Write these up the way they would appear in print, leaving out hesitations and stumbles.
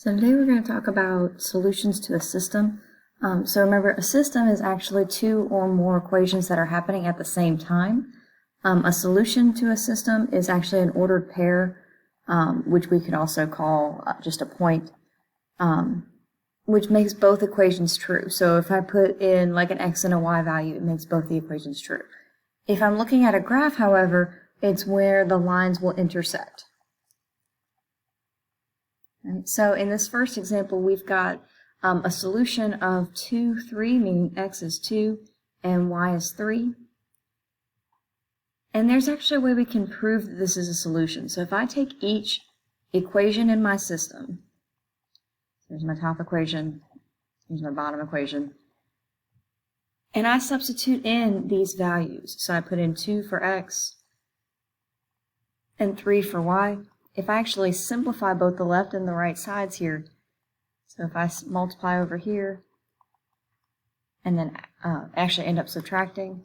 So today we're going to talk about solutions to a system. So remember, a system is actually two or more equations that are happening at the same time. A solution to a system is actually an ordered pair, which we could also call just a point, which makes both equations true. So if I put in like an x and a y value, it makes both the equations true. If I'm looking at a graph, however, it's where the lines will intersect. Right, so in this first example, we've got a solution of 2, 3, meaning x is 2 and y is 3. And there's actually a way we can prove that this is a solution. So if I take each equation in my system, here's my top equation, here's my bottom equation, and I substitute in these values. So I put in 2 for x and 3 for y. If I actually simplify both the left and the right sides here, so if I multiply over here and then actually end up subtracting,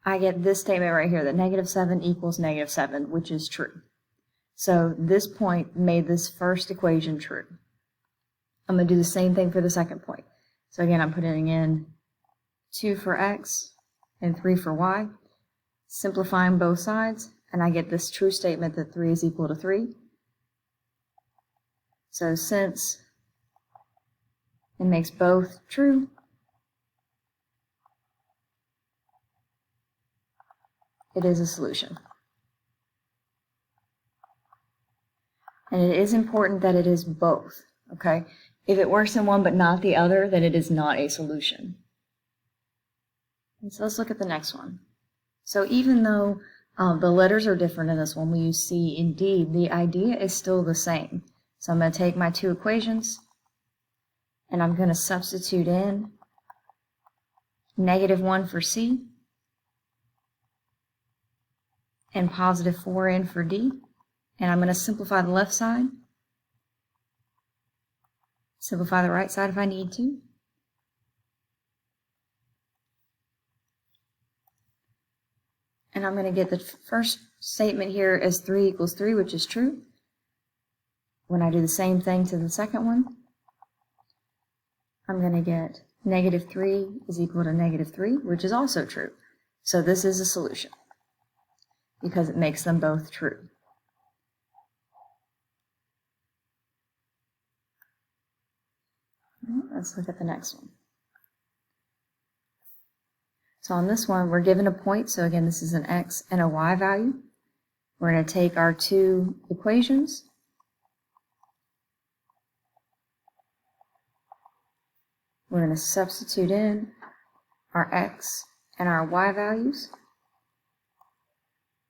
I get this statement right here that -7 equals -7, which is true. So this point made this first equation true. I'm going to do the same thing for the second point. So again, I'm putting in 2 for x and 3 for y, simplifying both sides, and I get this true statement that 3 is equal to 3. So since it makes both true, it is a solution. And it is important that it is both, okay? If it works in one but not the other, then it is not a solution. And so let's look at the next one. So even though the letters are different in this one, we use C and D, the idea is still the same. So I'm going to take my two equations and I'm going to substitute in -1 for C and +4 in for D. And I'm going to simplify the left side, simplify the right side if I need to. And I'm going to get the first statement here as 3 equals 3, which is true. When I do the same thing to the second one, I'm going to get -3 is equal to -3, which is also true. So this is a solution because it makes them both true. Let's look at the next one. So on this one, we're given a point. So again, this is an x and a y value. We're going to take our two equations. We're going to substitute in our x and our y values.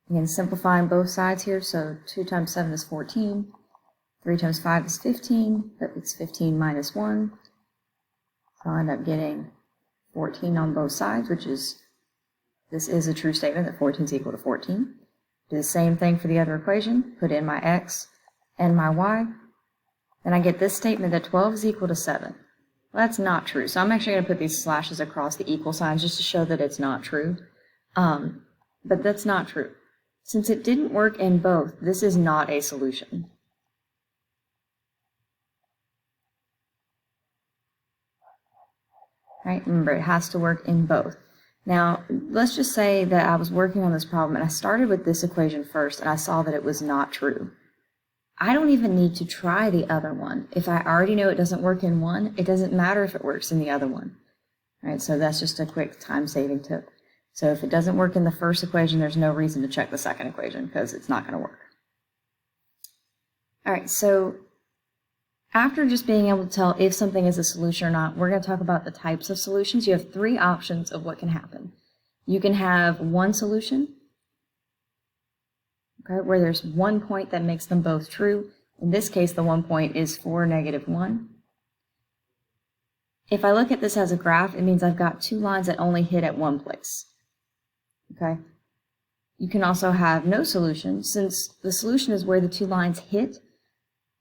Again, simplifying both sides here. So 2 times 7 is 14. 3 times 5 is 15. That makes 15 minus 1. So I'll end up getting 14 on both sides, which is, this is a true statement that 14 is equal to 14. Do the same thing for the other equation, put in my x and my y, and I get this statement that 12 is equal to 7. Well, that's not true, so I'm actually going to put these slashes across the equal signs just to show that it's not true. But that's not true. Since it didn't work in both, this is not a solution. Right? Remember, it has to work in both. Now, let's just say that I was working on this problem and I started with this equation first and I saw that it was not true. I don't even need to try the other one. If I already know it doesn't work in one, it doesn't matter if it works in the other one. Right? So that's just a quick time-saving tip. So if it doesn't work in the first equation, there's no reason to check the second equation because it's not going to work. All right, so after just being able to tell if something is a solution or not, we're going to talk about the types of solutions. You have 3 options of what can happen. You can have one solution, okay, where there's one point that makes them both true. In this case, the one point is 4, -1. If I look at this as a graph, it means I've got 2 lines that only hit at one place. Okay. You can also have no solution, since the solution is where the 2 lines hit.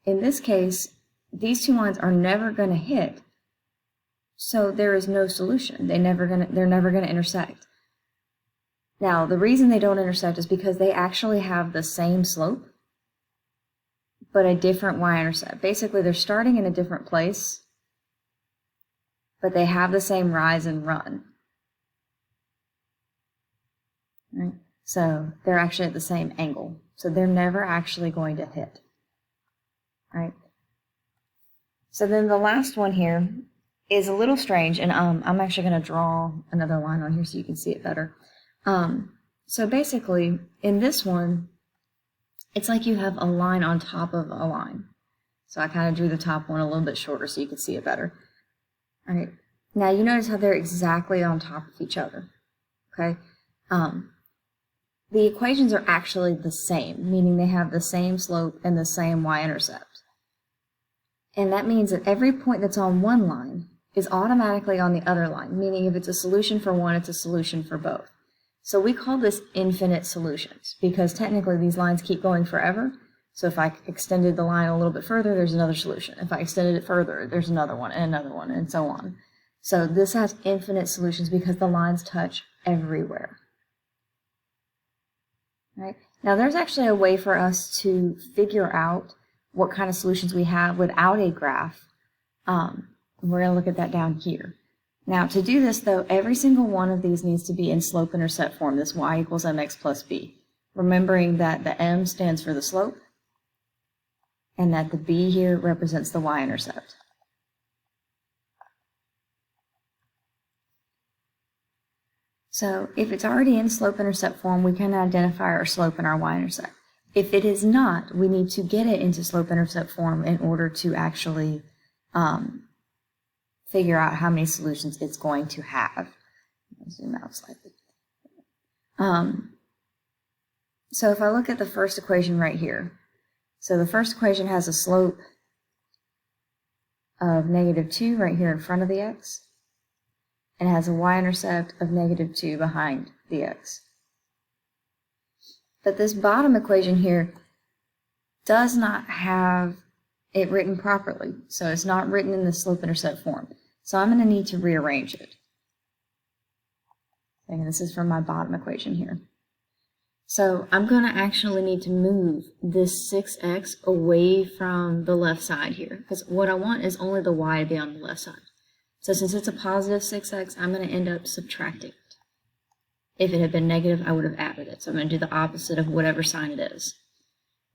In this case, these 2 lines are never going to hit, so there is no solution. They're never going to intersect. Now, the reason they don't intersect is because they actually have the same slope, but a different y-intercept. Basically, they're starting in a different place, but they have the same rise and run. Right? So they're actually at the same angle. So they're never actually going to hit. Right? So then the last one here is a little strange, and I'm actually going to draw another line on here so you can see it better. So basically, in this one, it's like you have a line on top of a line. So I kind of drew the top one a little bit shorter so you can see it better. All right. Now you notice how they're exactly on top of each other. Okay. The equations are actually the same, meaning they have the same slope and the same y-intercept. And that means that every point that's on one line is automatically on the other line, meaning if it's a solution for one, it's a solution for both. So we call this infinite solutions because technically these lines keep going forever. So if I extended the line a little bit further, there's another solution. If I extended it further, there's another one, and so on. So this has infinite solutions because the lines touch everywhere. Right? Now there's actually a way for us to figure out what kind of solutions we have without a graph. We're going to look at that down here. Now, to do this, though, every single one of these needs to be in slope-intercept form, this y equals mx plus b, remembering that the m stands for the slope and that the b here represents the y-intercept. So if it's already in slope-intercept form, we can identify our slope and our y-intercept. If it is not, we need to get it into slope-intercept form in order to actually figure out how many solutions it's going to have. I'll zoom out slightly. So if I look at the first equation right here, so the first equation has a slope of -2 right here in front of the x, and has a y-intercept of -2 behind the x. But this bottom equation here does not have it written properly, so it's not written in the slope-intercept form. So I'm going to need to rearrange it. And this is from my bottom equation here. So I'm going to actually need to move this 6x away from the left side here, because what I want is only the y to be on the left side. So since it's a positive 6x, I'm going to end up subtracting it. If it had been negative, I would have added it. So I'm going to do the opposite of whatever sign it is.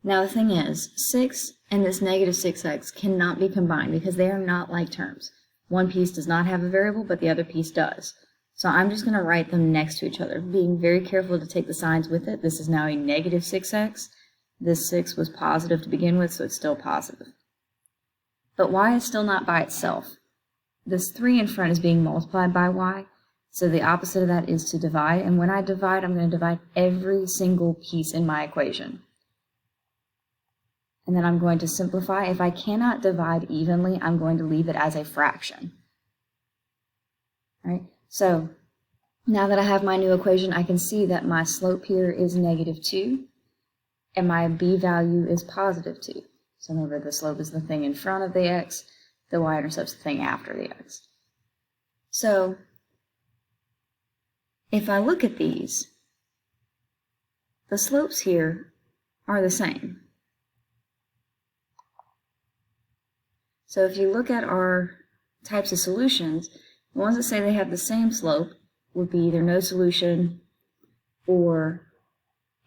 Now the thing is, 6 and this -6x cannot be combined because they are not like terms. One piece does not have a variable, but the other piece does. So I'm just going to write them next to each other, being very careful to take the signs with it. This is now a -6x. This 6 was positive to begin with, so it's still positive. But y is still not by itself. This 3 in front is being multiplied by y, so the opposite of that is to divide. And when I divide, I'm going to divide every single piece in my equation. And then I'm going to simplify. If I cannot divide evenly, I'm going to leave it as a fraction. All right? So now that I have my new equation, I can see that my slope here is -2, and my b value is +2. So remember, the slope is the thing in front of the x, the y-intercept's the thing after the x. So if I look at these, the slopes here are the same. So if you look at our types of solutions, the ones that say they have the same slope would be either no solution or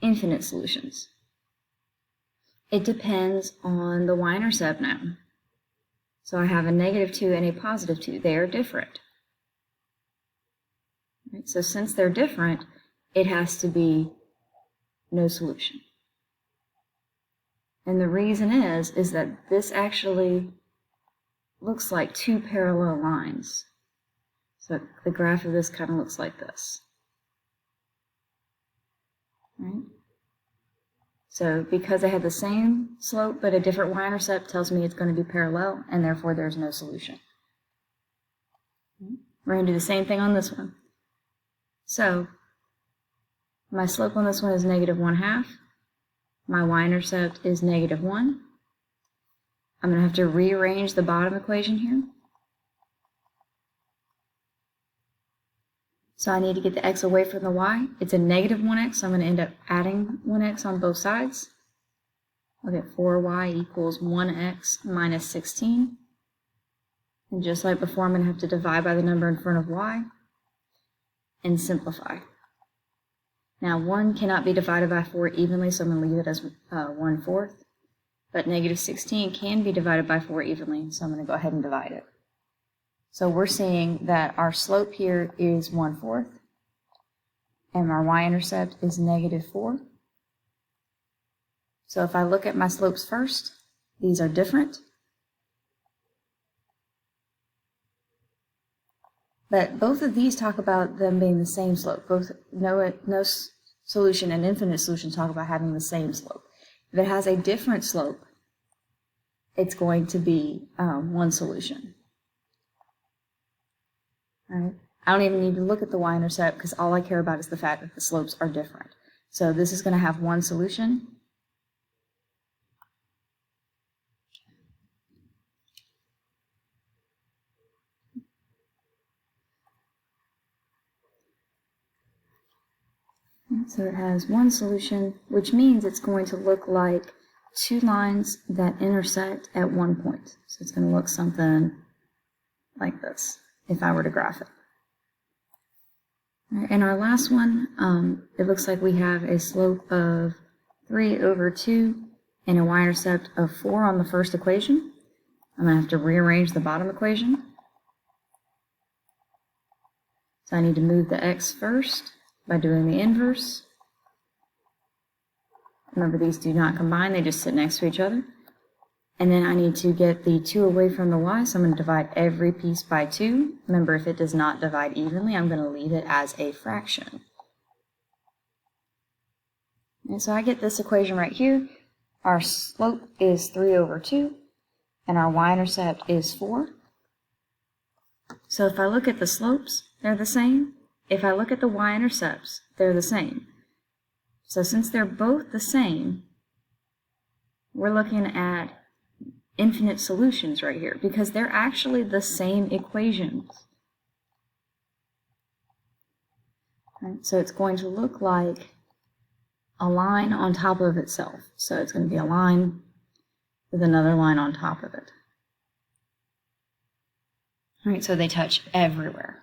infinite solutions. It depends on the y-intercept now. So I have a -2 and a +2. They are different. Right? So since they're different, it has to be no solution. And the reason is that this actually looks like two parallel lines. So the graph of this kind of looks like this. Right? So because they have the same slope but a different y-intercept tells me it's going to be parallel, and therefore there's no solution. We're going to do the same thing on this one. So my slope on this one is -1/2. My y-intercept is -1. I'm going to have to rearrange the bottom equation here. So I need to get the x away from the y. It's a -1x, so I'm going to end up adding 1x on both sides. I'll get 4y equals 1x minus 16. And just like before, I'm going to have to divide by the number in front of y and simplify. Now, 1 cannot be divided by 4 evenly, so I'm going to leave it as 1/4. But negative 16 can be divided by 4 evenly, so I'm going to go ahead and divide it. So we're seeing that our slope here is 1/4, and our y-intercept is negative 4. So if I look at my slopes first, these are different. But both of these talk about them being the same slope. Both no solution and infinite solution talk about having the same slope. If it has a different slope, it's going to be one solution. All right. I don't even need to look at the y-intercept because all I care about is the fact that the slopes are different. So this is going to have one solution. So it has one solution, which means it's going to look like two lines that intersect at one point. So it's going to look something like this if I were to graph it. All right, and our last one, it looks like we have a slope of 3/2 and a y-intercept of 4 on the first equation. I'm going to have to rearrange the bottom equation. So I need to move the x first by doing the inverse. Remember, these do not combine, they just sit next to each other. And then I need to get the 2 away from the y, so I'm going to divide every piece by 2. Remember, if it does not divide evenly, I'm going to leave it as a fraction. And so I get this equation right here. Our slope is 3/2, and our y-intercept is 4. So if I look at the slopes, they're the same. If I look at the y-intercepts, they're the same. So since they're both the same, we're looking at infinite solutions right here because they're actually the same equations. Right, so it's going to look like a line on top of itself. So it's going to be a line with another line on top of it. All right, so they touch everywhere.